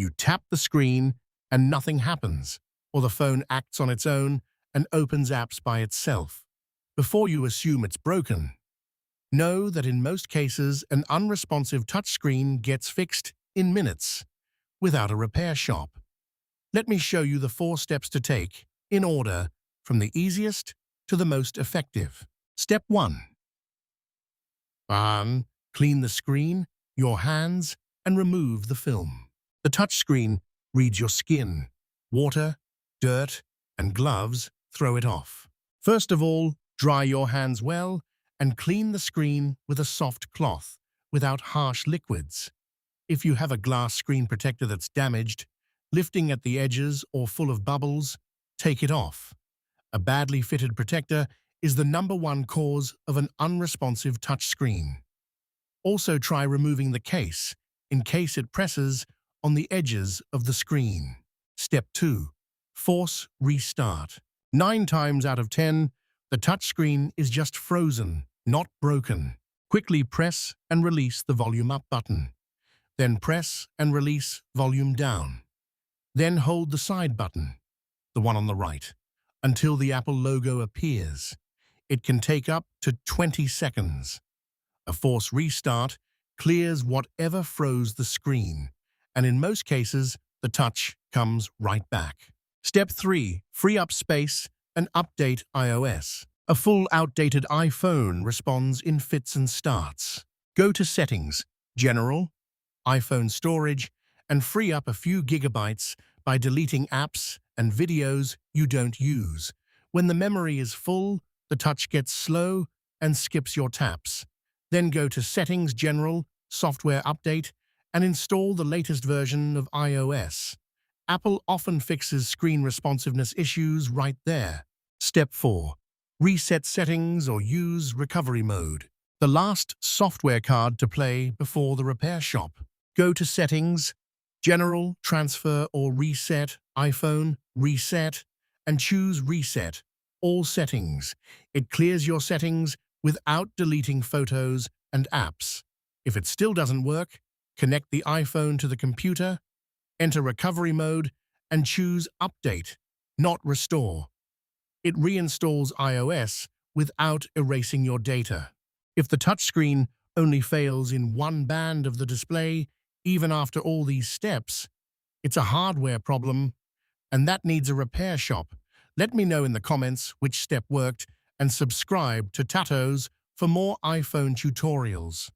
You tap the screen and nothing happens, or the phone acts on its own and opens apps by itself. Before you assume it's broken, know that in most cases an unresponsive touchscreen gets fixed in minutes without a repair shop. Let me show you the 4 steps to take, in order, from the easiest to the most effective. Step 1. Clean the screen, your hands, and remove the film. The touchscreen reads your skin, water, dirt, and gloves. Throw it off. First of all, dry your hands well and clean the screen with a soft cloth without harsh liquids. If you have a glass screen protector that's damaged, lifting at the edges or full of bubbles, take it off. A badly fitted protector is the #1 cause of an unresponsive touchscreen. Also try removing the case in case it presses on the edges of the screen. Step 2. Force restart. 9 times out of 10, the touchscreen is just frozen, not broken. Quickly press and release the volume up button. Then press and release volume down. Then hold the side button, the one on the right, until the Apple logo appears. It can take up to 20 seconds. A force restart clears whatever froze the screen, and in most cases, the touch comes right back. Step 3. Free up space and update iOS. A full outdated iPhone responds in fits and starts. Go to Settings, General, iPhone Storage, and free up a few gigabytes by deleting apps and videos you don't use. When the memory is full, the touch gets slow and skips your taps. Then go to Settings, General, Software Update, and install the latest version of iOS. Apple often fixes screen responsiveness issues right there. Step 4. Reset settings or use recovery mode. The last software card to play before the repair shop. Go to Settings, General, Transfer or Reset, iPhone, Reset, and choose Reset, all settings. It clears your settings without deleting photos and apps. If it still doesn't work, connect the iPhone to the computer, enter recovery mode, and choose Update, not Restore. It reinstalls iOS without erasing your data. If the touchscreen only fails in one band of the display, even after all these steps, it's a hardware problem, and that needs a repair shop. Let me know in the comments which step worked, and subscribe to TATO'S for more iPhone tutorials.